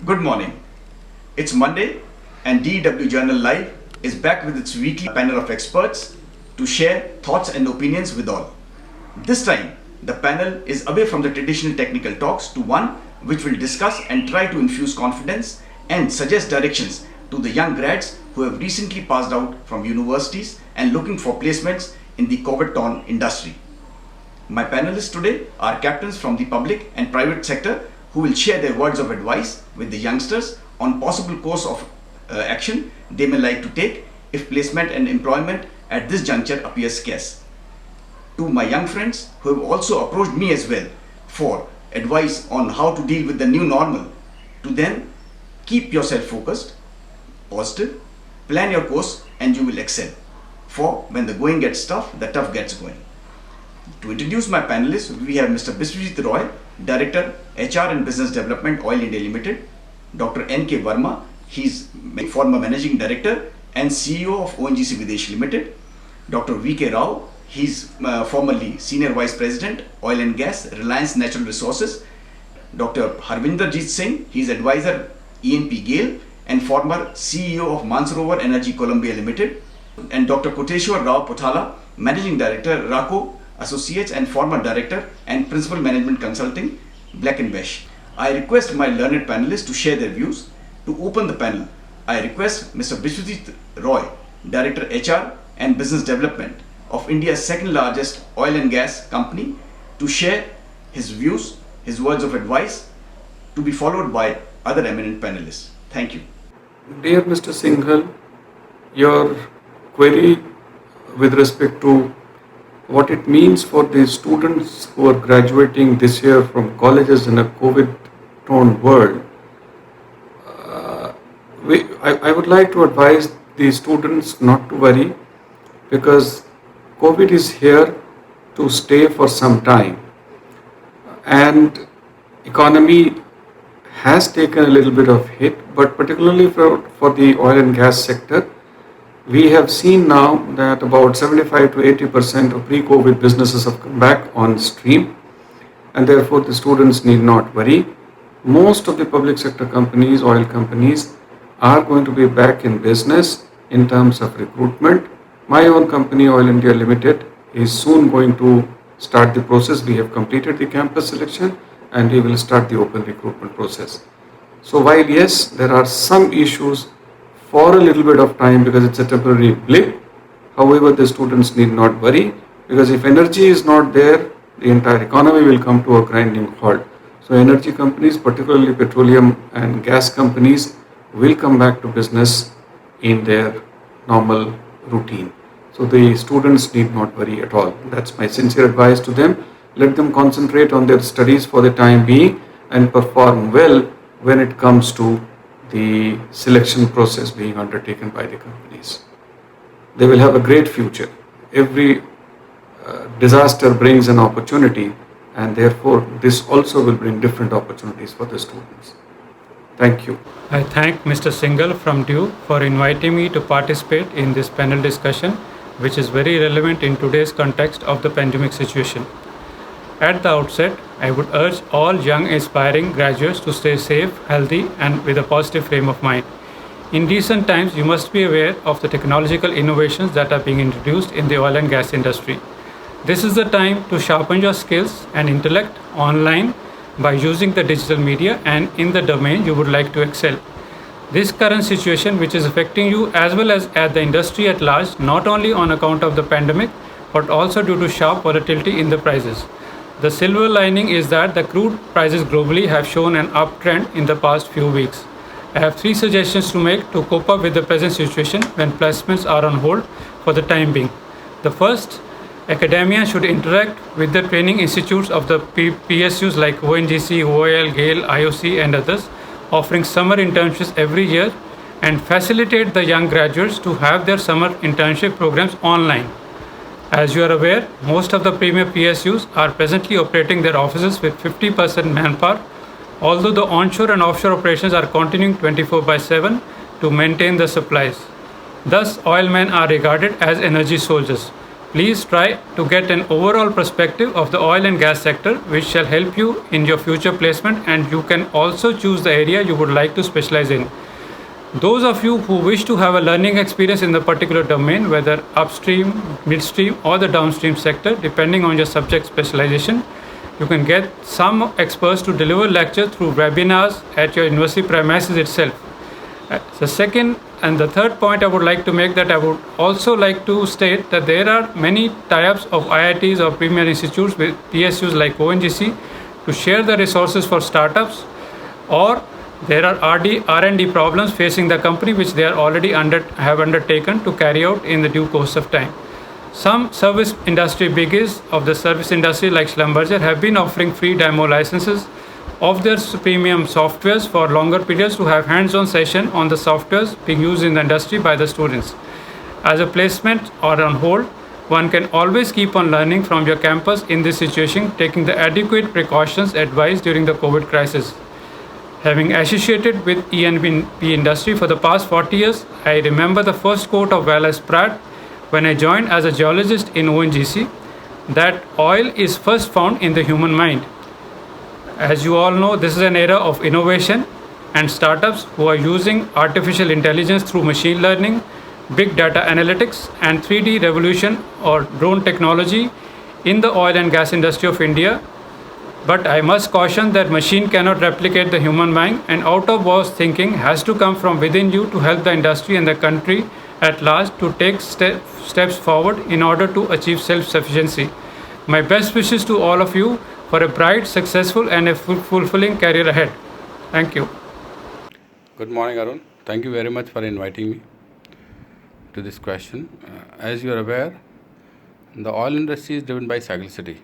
Good morning. It's Monday and DW Journal Live is back with its weekly panel of experts to share thoughts and opinions with all. This time, the panel is away from the traditional technical talks to one which will discuss and try to infuse confidence and suggest directions to the young grads who have recently passed out from universities and looking for placements in the COVID-torn industry. My panelists today are captains from the public and private sector who will share their words of advice with the youngsters on possible course of action they may like to take if placement and employment at this juncture appears scarce. To my young friends who have also approached me as well for advice on how to deal with the new normal, to them, keep yourself focused, positive, plan your course and you will excel. For when the going gets tough, the tough gets going. To introduce my panelists, we have Mr. Biswajit Roy, Director, HR and Business Development, Oil India Limited. Dr. N.K. Verma, he's former Managing Director and CEO of ONGC Videsh Limited. Dr. V.K. Rao, he's formerly Senior Vice President, Oil and Gas, Reliance Natural Resources. Dr. Harvinderjeet Singh, he's Advisor, E&P Gale and former CEO of Mansarovar Energy Colombia Limited. And Dr. Koteshwar Rao Pothala, Managing Director, RACO Associates and former Director and Principal Management Consulting, Black & Vesh. I request my learned panelists to share their views. To open the panel, I request Mr. Biswajit Roy, Director HR and Business Development of India's second largest oil and gas company, to share his views, his words of advice, to be followed by other eminent panelists. Thank you. Dear Mr. Singhal, your query with respect to what it means for the students who are graduating this year from colleges in a COVID-torn world, I would like to advise the students not to worry, because COVID is here to stay for some time, and economy has taken a little bit of hit, but particularly for the oil and gas sector, we have seen now that about 75 to 80% of pre-COVID businesses have come back on stream, and therefore the students need not worry. Most of the public sector companies, oil companies, are going to be back in business in terms of recruitment. My own company, Oil India Limited, is soon going to start the process. We have completed the campus selection and we will start the open recruitment process. So while yes, there are some issues for a little bit of time because it's a temporary blip, however, the students need not worry, because if energy is not there, the entire economy will come to a grinding halt. So energy companies, particularly petroleum and gas companies, will come back to business in their normal routine. So the students need not worry at all. That's my sincere advice to them. Let them concentrate on their studies for the time being and perform well when it comes to the selection process being undertaken by the companies. They will have a great future. Every disaster brings an opportunity, and therefore this also will bring different opportunities for the students. Thank you. I thank Mr. Singhal from DUE for inviting me to participate in this panel discussion, which is very relevant in today's context of the pandemic situation. At the outset, I would urge all young aspiring graduates to stay safe, healthy, and with a positive frame of mind. In recent times, you must be aware of the technological innovations that are being introduced in the oil and gas industry. This is the time to sharpen your skills and intellect online by using the digital media and in the domain you would like to excel. This current situation, which is affecting you as well as at the industry at large, not only on account of the pandemic, but also due to sharp volatility in the prices. The silver lining is that the crude prices globally have shown an uptrend in the past few weeks. I have 3 suggestions to make to cope up with the present situation when placements are on hold for the time being. The first, academia should interact with the training institutes of the PSUs like ONGC, OIL, GAIL, IOC and others, offering summer internships every year, and facilitate the young graduates to have their summer internship programs online. As you are aware, most of the premier PSUs are presently operating their offices with 50% manpower, although the onshore and offshore operations are continuing 24/7 to maintain the supplies. Thus, oil men are regarded as energy soldiers. Please try to get an overall perspective of the oil and gas sector, which shall help you in your future placement, and you can also choose the area you would like to specialize in. Those of you who wish to have a learning experience in the particular domain, whether upstream, midstream, or the downstream sector, depending on your subject specialization, you can get some experts to deliver lectures through webinars at your university premises itself. The second and the third point I would like to make, that I would also like to state that there are many tie-ups of IITs or premier institutes with PSUs like ONGC to share the resources for startups, or there are R&D problems facing the company which they are already have undertaken to carry out in the due course of time. Some service industry biggies of the service industry like Schlumberger have been offering free demo licenses of their premium softwares for longer periods to have hands-on session on the softwares being used in the industry by the students. As a placement or on hold, one can always keep on learning from your campus in this situation, taking the adequate precautions advised during the COVID crisis. Having associated with E&P industry for the past 40 years, I remember the first quote of Wallace Pratt when I joined as a geologist in ONGC, that oil is first found in the human mind. As you all know, this is an era of innovation and startups who are using artificial intelligence through machine learning, big data analytics, and 3D revolution or drone technology in the oil and gas industry of India. But I must caution that machine cannot replicate the human mind, and out-of-box thinking has to come from within you to help the industry and the country at large to take steps forward in order to achieve self-sufficiency. My best wishes to all of you for a bright, successful and a fulfilling career ahead. Thank you. Good morning, Arun. Thank you very much for inviting me to this question. As you are aware, the oil industry is driven by cyclicity.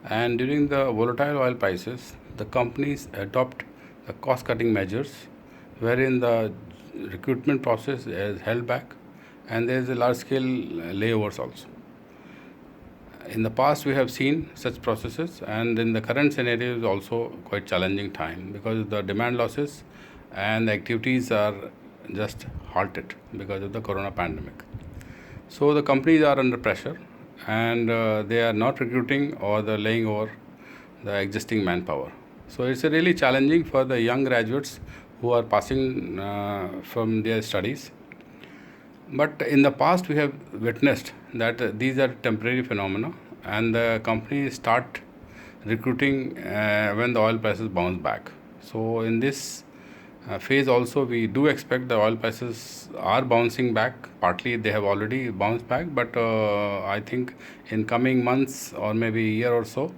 And during the volatile oil prices, the companies adopt the cost-cutting measures, wherein the recruitment process is held back, and there is a large-scale layovers also. In the past, we have seen such processes, and in the current scenario is also quite challenging time because the demand losses and the activities are just halted because of the corona pandemic. So the companies are under pressure, and they are not recruiting or the laying over the existing manpower. So it's really challenging for the young graduates who are passing from their studies. But in the past, we have witnessed that these are temporary phenomena, and the companies start recruiting when the oil prices bounce back. So in this phase also, we do expect the oil prices are bouncing back. Partly they have already bounced back, but I think in coming months or maybe a year or so,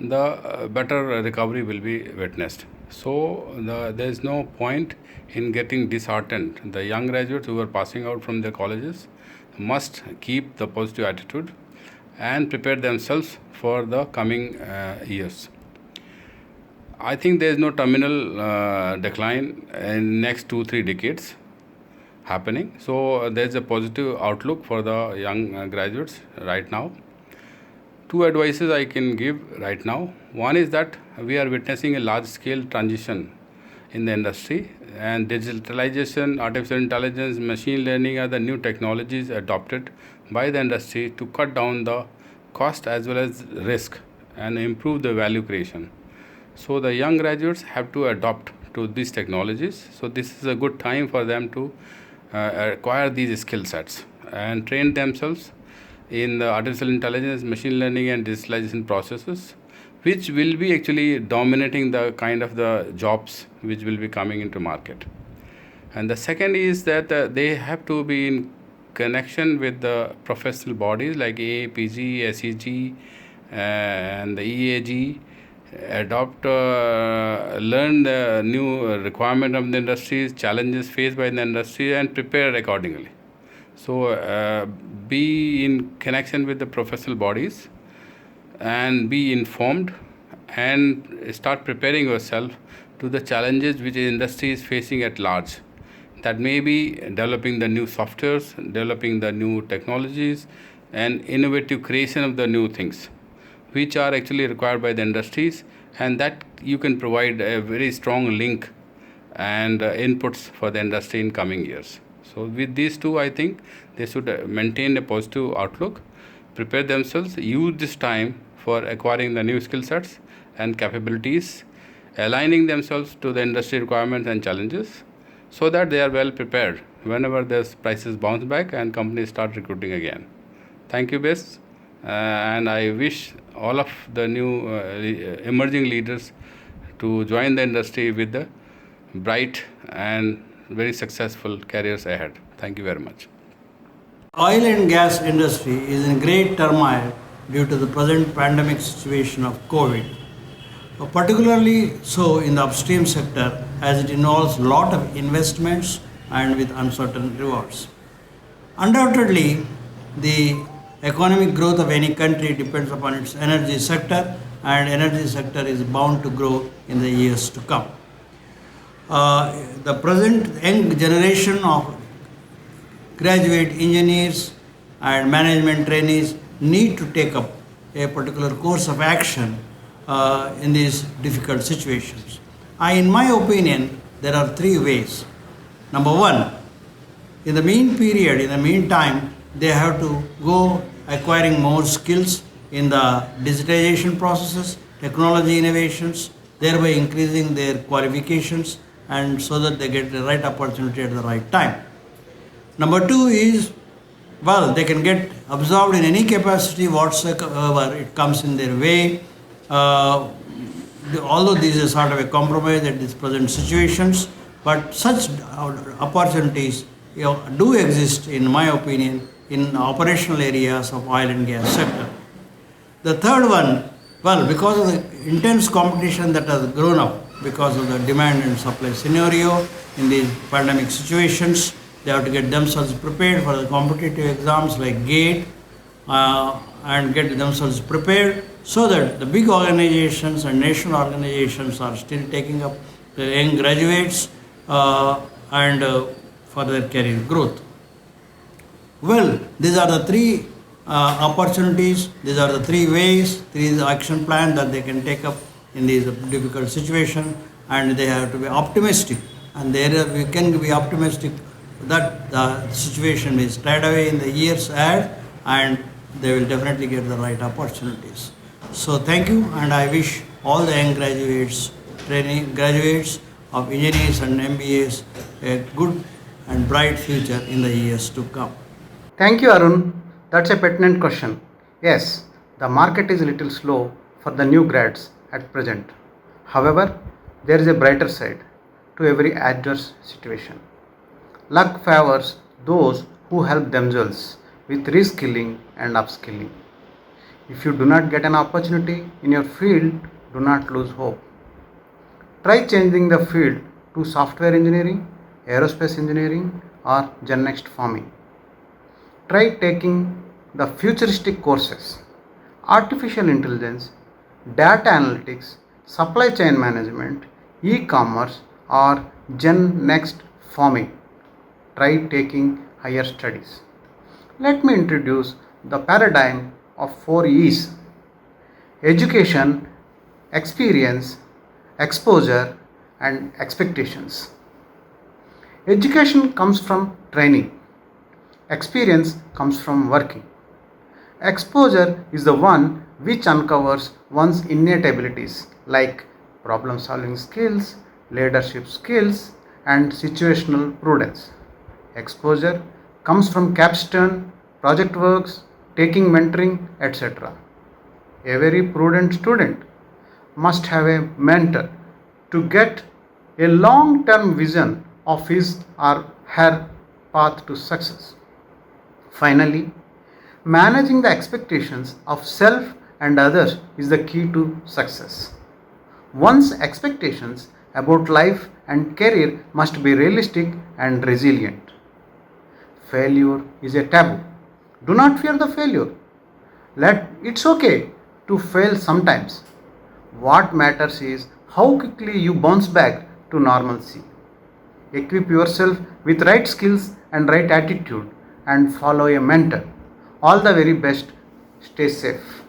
the better recovery will be witnessed. So there is no point in getting disheartened. The young graduates who are passing out from their colleges must keep the positive attitude and prepare themselves for the coming years. I think there is no terminal decline in next 2-3 decades happening. So there is a positive outlook for the young graduates right now. Two advices I can give right now. One is that we are witnessing a large-scale transition in the industry, and digitalization, artificial intelligence, machine learning are the new technologies adopted by the industry to cut down the cost as well as risk and improve the value creation. So the young graduates have to adopt to these technologies. So this is a good time for them to acquire these skill sets and train themselves in the artificial intelligence, machine learning and digitalization processes, which will be actually dominating the kind of the jobs which will be coming into market. And the second is that they have to be in connection with the professional bodies like AAPG, SEG, and the EAG, adopt, learn the new requirement of the industries, challenges faced by the industry, and prepare accordingly. So be in connection with the professional bodies and be informed and start preparing yourself to the challenges which the industry is facing at large. That may be developing the new softwares, developing the new technologies, and innovative creation of the new things, which are actually required by the industries, and that you can provide a very strong link and inputs for the industry in coming years. So with these two, I think they should maintain a positive outlook prepare themselves, use this time for acquiring the new skill sets and capabilities, aligning themselves to the industry requirements and challenges so that they are well prepared whenever the prices bounce back and companies start recruiting again. Thank you, best. And I wish all of the new emerging leaders to join the industry with the bright and very successful careers ahead. Thank you very much. Oil and gas industry is in great turmoil due to the present pandemic situation of COVID, particularly so in the upstream sector as it involves a lot of investments and with uncertain rewards. Undoubtedly, the economic growth of any country depends upon its energy sector, and energy sector is bound to grow in the years to come. The present young generation of graduate engineers and management trainees need to take up a particular course of action in these difficult situations. In my opinion, there are three ways. Number one, in the meantime, they have to go acquiring more skills in the digitization processes, technology innovations, thereby increasing their qualifications and so that they get the right opportunity at the right time. Number two is, they can get absorbed in any capacity whatsoever it comes in their way. Although this is sort of a compromise at these present situations, but such opportunities do exist, in my opinion, in operational areas of oil and gas sector. The third one, because of the intense competition that has grown up because of the demand and supply scenario in these pandemic situations, they have to get themselves prepared for the competitive exams like GATE and get themselves prepared so that the big organizations and national organizations are still taking up the young graduates and for their career growth. These are the three opportunities, these are the three ways, three action plans that they can take up in these difficult situations, and they have to be optimistic. And we can be optimistic that the situation will straight away in the years ahead and they will definitely get the right opportunities. So thank you, and I wish all the young graduates of engineers and MBAs a good and bright future in the years to come. Thank you, Arun. That's a pertinent question. Yes, the market is a little slow for the new grads at present. However, there is a brighter side to every adverse situation. Luck favors those who help themselves with reskilling and upskilling. If you do not get an opportunity in your field, do not lose hope. Try changing the field to software engineering, aerospace engineering, or Gen Next farming. Try taking the futuristic courses, artificial intelligence, data analytics, supply chain management, e-commerce, or Gen Next farming. Try taking higher studies. Let me introduce the paradigm of 4 E's: education, experience, exposure, and expectations. Education comes from training. Experience comes from working. Exposure is the one which uncovers one's innate abilities like problem solving skills, leadership skills, and situational prudence. Exposure comes from capstone, project works, taking mentoring, etc. A very prudent student must have a mentor to get a long-term vision of his or her path to success. Finally, managing the expectations of self and others is the key to success. One's expectations about life and career must be realistic and resilient. Failure is a taboo. Do not fear the failure. It's okay to fail sometimes. What matters is how quickly you bounce back to normalcy. Equip yourself with right skills and right attitude and follow a mentor. All the very best. Stay safe.